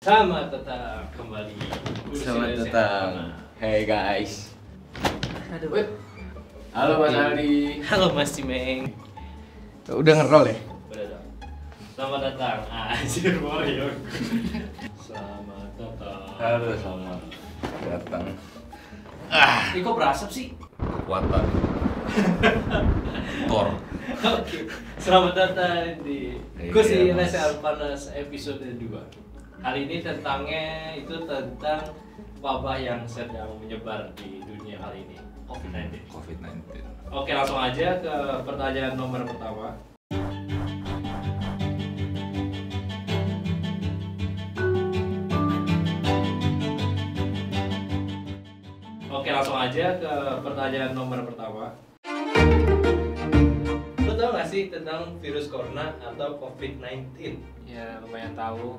Selamat datang kembali. Selamat datang. Hey guys. Aduh. Halo Mas Aldi. Halo Mas Cimeng. Udah ngerol ya? Udah dong. Selamat datang. Anjir warrior. Selamat datang. Halo, selamat datang. Ini kok berasap sih? Kekuatan Thor. Oke. Selamat datang di Iya, Kursi Mas. Lesehan Panas episode 2. Kali ini tentang wabah yang sedang menyebar di dunia kali ini, COVID-19. Oke, langsung aja ke pertanyaan nomor pertama. Oke, langsung aja ke pertanyaan nomor pertama. Lo tau gak sih tentang virus corona atau COVID-19? Ya lumayan tahu.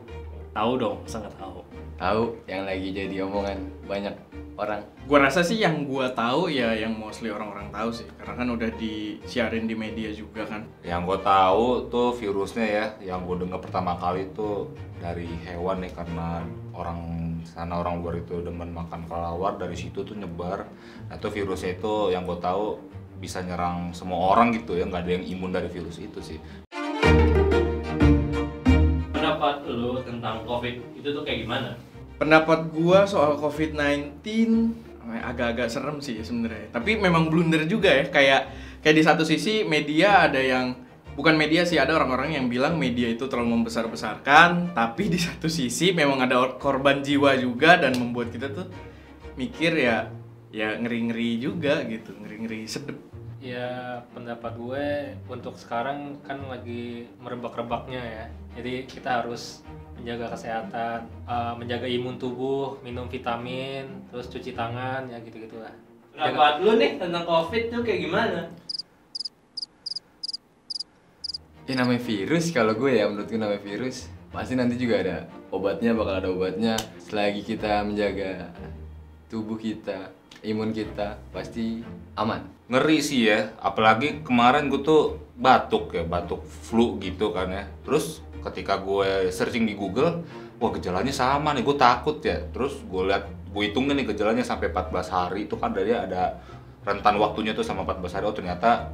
Tahu dong, sangat tahu. Tahu yang lagi jadi omongan banyak orang. Gua rasa sih yang gua tahu ya yang mostly orang-orang tahu sih, karena kan udah disiarin di media juga kan. Yang gue tahu tuh virusnya ya, yang gue dengar pertama kali tuh dari hewan nih, karena orang orang luar itu demen makan kelelawar, dari situ tuh nyebar. Nah tuh virusnya itu yang gue tahu bisa nyerang semua orang gitu ya, nggak ada yang imun dari virus itu sih. Pendapat lo tentang COVID itu tuh kayak gimana? Pendapat gua soal COVID-19 agak-agak serem sih sebenarnya. Tapi memang blunder juga ya, kayak di satu sisi media ada yang bukan media sih, ada orang-orang yang bilang media itu terlalu membesar-besarkan, tapi di satu sisi memang ada korban jiwa juga dan membuat kita tuh mikir ya ngeri-ngeri juga gitu, ngeri-ngeri sedep. Ya pendapat gue untuk sekarang kan lagi merebak-rebaknya ya. Jadi kita harus menjaga kesehatan, menjaga imun tubuh, minum vitamin, terus cuci tangan, ya gitu-gitulah. Pendapat lo nih tentang COVID tuh kayak gimana? Ya namanya virus, kalau gue ya menurut gue namanya virus. Pasti nanti juga ada obatnya, bakal ada obatnya. Selagi kita menjaga tubuh kita, imun kita, pasti aman. Ngeri sih ya, apalagi kemarin gue tuh batuk flu gitu kan ya. Terus ketika gue searching di Google, wah gejalanya sama nih, gue takut ya. Terus gue hitungin nih gejalanya sampai 14 hari, itu kan dari ada rentan waktunya tuh sama 14 hari. Oh ternyata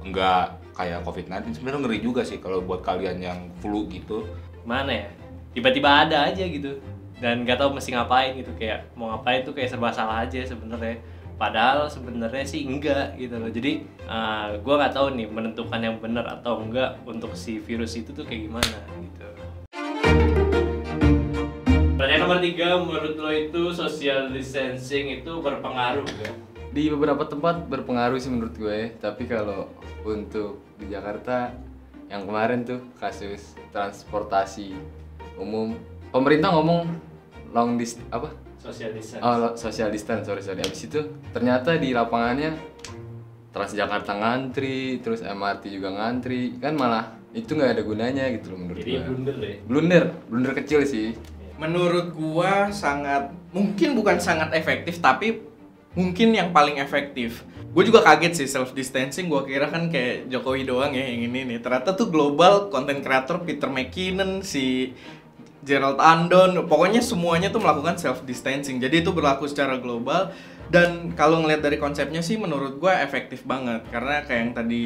enggak kayak COVID-19. Sebenarnya ngeri juga sih kalau buat kalian yang flu gitu. Mana ya? Tiba-tiba ada aja gitu. Dan nggak tahu mesti ngapain gitu, kayak mau ngapain tuh kayak serba salah aja sebenarnya. Padahal sebenarnya sih enggak gitu loh. Jadi gue nggak tahu nih menentukan yang benar atau enggak untuk si virus itu tuh kayak gimana gitu. Pertanyaan nomor 3, menurut lo itu social distancing itu berpengaruh gak? Di beberapa tempat berpengaruh sih menurut gue, tapi kalau untuk di Jakarta yang kemarin tuh kasus transportasi umum, pemerintah ngomong Social distancing. social distance, sorry. Abis itu ternyata di lapangannya Transjakarta ngantri, terus MRT juga ngantri, kan malah itu nggak ada gunanya gitu loh menurut Jadi gua. blunder deh. Blunder kecil sih. Menurut gua mungkin bukan sangat efektif, tapi mungkin yang paling efektif. Gue juga kaget sih self distancing, gua kira kan kayak Jokowi doang ya yang ini nih. Ternyata tuh global content creator Peter McKinnon, si Gerald Andon, pokoknya semuanya tuh melakukan self distancing. Jadi itu berlaku secara global, dan kalau ngelihat dari konsepnya sih menurut gua efektif banget. Karena kayak yang tadi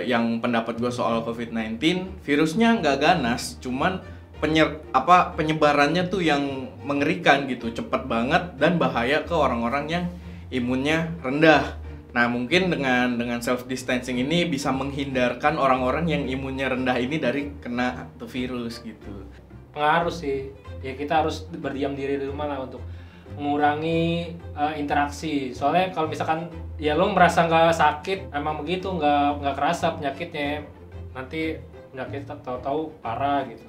yang pendapat gua soal COVID-19, virusnya nggak ganas, cuman penyebarannya tuh yang mengerikan gitu, cepet banget dan bahaya ke orang-orang yang imunnya rendah. Nah mungkin dengan self distancing ini bisa menghindarkan orang-orang yang imunnya rendah ini dari kena tuh virus gitu. Pengaruh sih. Ya kita harus berdiam diri di rumah lah untuk mengurangi interaksi. Soalnya kalau misalkan ya lo merasa nggak sakit, emang begitu, nggak kerasa penyakitnya. Nanti penyakit tahu-tahu parah gitu.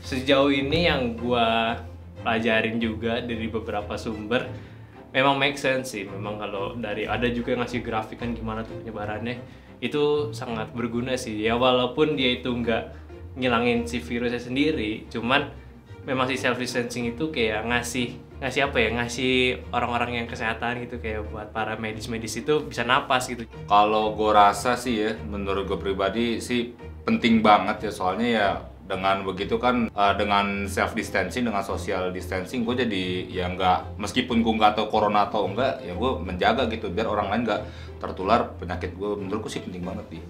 Sejauh ini yang gua pelajarin juga dari beberapa sumber, memang make sense sih. Memang kalau ada juga yang ngasih grafik kan gimana tuh penyebarannya, itu sangat berguna sih. Ya walaupun dia itu nggak ngilangin si virusnya sendiri, cuman memang si self distancing itu kayak ngasih orang-orang yang kesehatan gitu, kayak buat para medis itu bisa napas gitu. Kalau gue rasa sih ya, menurut gue pribadi sih penting banget ya, soalnya ya Dengan begitu kan, dengan self distancing, dengan social distancing, gue jadi ya nggak, meskipun gue nggak tahu corona atau enggak, ya gue menjaga gitu biar orang lain nggak tertular penyakit gue. Menurutku sih penting banget nih.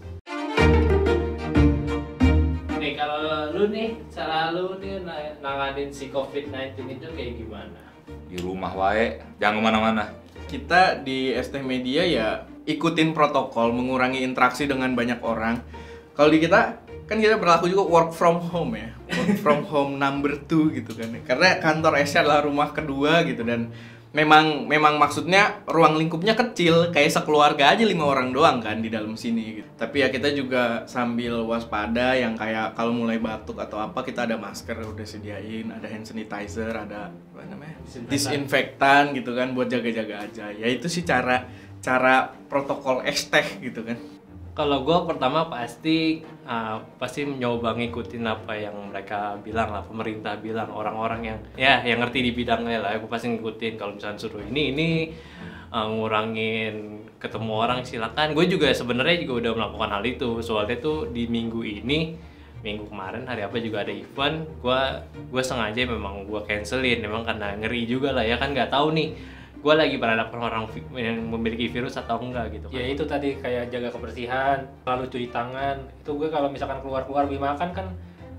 Nih kalau lu nih, cara lu nih nanganin si COVID-19 itu kayak gimana? Di rumah wae, jangan kemana-mana. Kita di ST Media ya ikutin protokol, mengurangi interaksi dengan banyak orang. Kalau di kita kan kita berlaku juga work from home ya, work from home number 2 gitu kan. Karena kantor SC adalah rumah kedua gitu, dan memang maksudnya ruang lingkupnya kecil, kayak sekeluarga aja 5 orang doang kan di dalam sini gitu. Tapi ya kita juga sambil waspada, yang kayak kalau mulai batuk atau apa kita ada masker udah sediain, ada hand sanitizer, ada apa namanya, disinfektan gitu kan buat jaga-jaga aja. Ya itu sih cara protokol ST gitu kan. Kalau gue pertama pasti mencoba ngikutin apa yang mereka bilang lah, pemerintah bilang, orang-orang yang ngerti di bidangnya lah. Gue pasti ngikutin. Kalau misalnya suruh ini ngurangin ketemu orang, silakan. Gue juga sebenarnya udah melakukan hal itu. Soalnya tuh di minggu kemarin hari apa juga ada event. Gue sengaja memang gue cancelin, memang karena ngeri juga lah ya kan, nggak tahu nih gue lagi berhadapan orang yang memiliki virus atau enggak gitu kan. Ya itu tadi kayak jaga kebersihan, selalu cuci tangan. Itu gue kalau misalkan keluar beli makan kan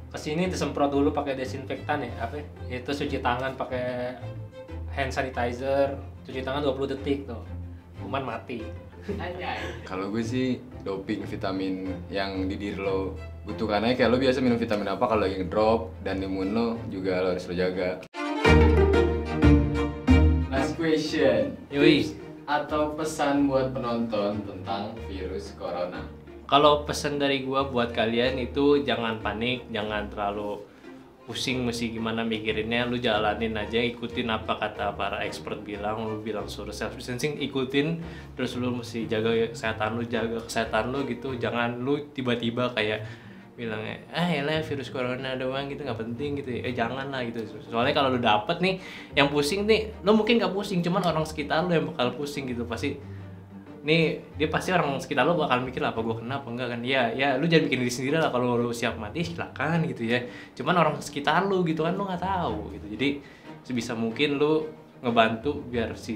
kesini disemprot dulu pakai desinfektan ya, apa ya? Itu cuci tangan pakai hand sanitizer, cuci tangan 20 detik tuh, kuman mati. Kalau gue sih doping vitamin yang di diri lo butuhkan aja, kayak lo biasa minum vitamin apa kalau lagi ngedrop, dan imun lo juga lo harus lo jaga. Last question. Yoi. Tips atau pesan buat penonton tentang virus corona? Kalau pesan dari gua buat kalian itu jangan panik, jangan terlalu pusing mesti gimana mikirinnya, lu jalanin aja, ikutin apa kata para expert bilang, lu bilang suruh self distancing, ikutin, terus lu mesti jaga kesehatan lu gitu, jangan lu tiba-tiba kayak bilangnya ya virus corona doang gitu, nggak penting gitu ya, jangan lah gitu. Soalnya kalau lu dapet nih yang pusing nih, lu mungkin nggak pusing, cuman orang sekitar lu yang bakal pusing gitu. Pasti orang sekitar lu bakal mikir apa gua kena apa enggak kan. Ya lu jangan bikin diri sendiri lah, kalau lu siap mati silakan gitu ya, cuman orang sekitar lu gitu kan lu nggak tahu gitu. Jadi sebisa mungkin lu ngebantu biar si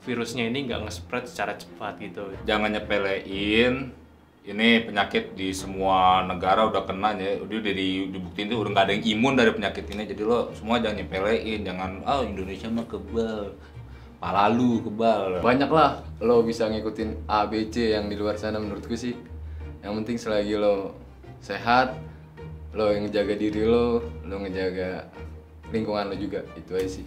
virusnya ini nggak nge-spread secara cepat gitu. Jangan nyepelein, ini penyakit di semua negara udah kena ya, udah dibuktiin tuh udah nggak ada yang imun dari penyakit ini. Jadi lo semua jangan nyepelein, jangan Indonesia mah kebal, pala lu kebal. Banyak lah lo bisa ngikutin A, B, C yang di luar sana menurutku sih. Yang penting selagi lo sehat, lo yang ngejaga diri lo ngejaga lingkungan lo juga, itu aja sih.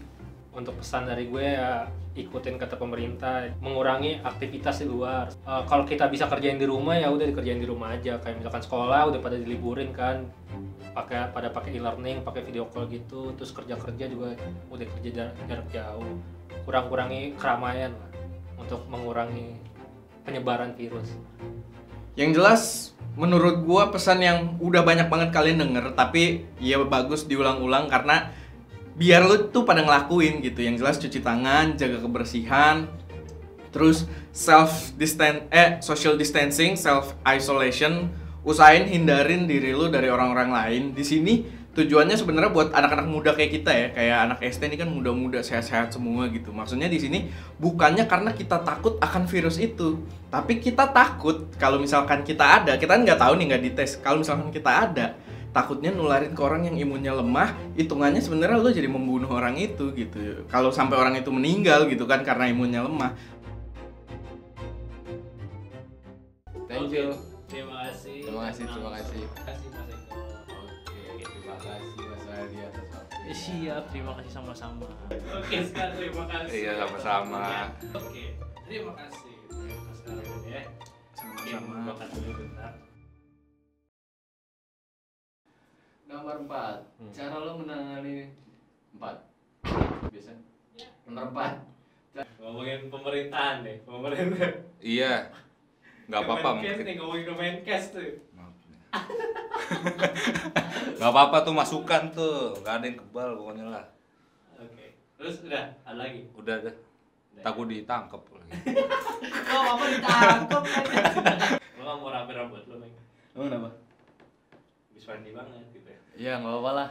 Untuk pesan dari gue ya ikutin kata pemerintah, mengurangi aktivitas di luar. Kalau kita bisa kerjain di rumah ya udah dikerjain di rumah aja. Kayak misalkan sekolah udah pada diliburin kan, pada pakai e-learning, pakai video call gitu. Terus kerja juga udah kerja jarak jauh. Kurangi keramaian lah untuk mengurangi penyebaran virus. Yang jelas menurut gua pesan yang udah banyak banget kalian denger, tapi ya bagus diulang-ulang karena biar lu tuh pada ngelakuin gitu. Yang jelas cuci tangan, jaga kebersihan, terus social distancing, self isolation, usahain hindarin diri lu dari orang-orang lain. Di sini tujuannya sebenarnya buat anak-anak muda kayak kita ya, kayak anak ST ini kan muda-muda sehat-sehat semua gitu. Maksudnya di sini bukannya karena kita takut akan virus itu, tapi kita takut kalau misalkan kita kan nggak tahu nih, nggak dites. Kalau misalkan kita ada, takutnya nularin ke orang yang imunnya lemah, hitungannya sebenarnya lo jadi membunuh orang itu gitu. Kalau sampai orang itu meninggal gitu kan karena imunnya lemah. Thank you. Terima kasih. Terima kasih. Terima kasih Mas Eko. Oke, terima kasih Mas Aldi atas waktunya. Siap, terima kasih sama-sama. Oke, sekarang terima kasih. Iya, sama-sama. Oke, terima kasih. Mas Aldi ya. Sama-sama. Makan dulu bentar. Nomor 4. Cara lo menangani 4. Biasa. Nomor 4. Ngomongin pemerintahan deh, pemerintah. Iya, nggak apa-apa Kemenkes nih, ngomongin Kemenkes tuh. Nggak apa-apa tuh, masukan tuh, nggak ada yang kebal pokoknya lah. Oke, terus udah ada lagi. Udah deh, takut ditangkap lagi. Kok apa ditangkap kan? Lo nggak mau rame rambut lo, Meng? Oh, kenapa? Habis mandi banget gitu ya. Ya nggak apa-apa lah.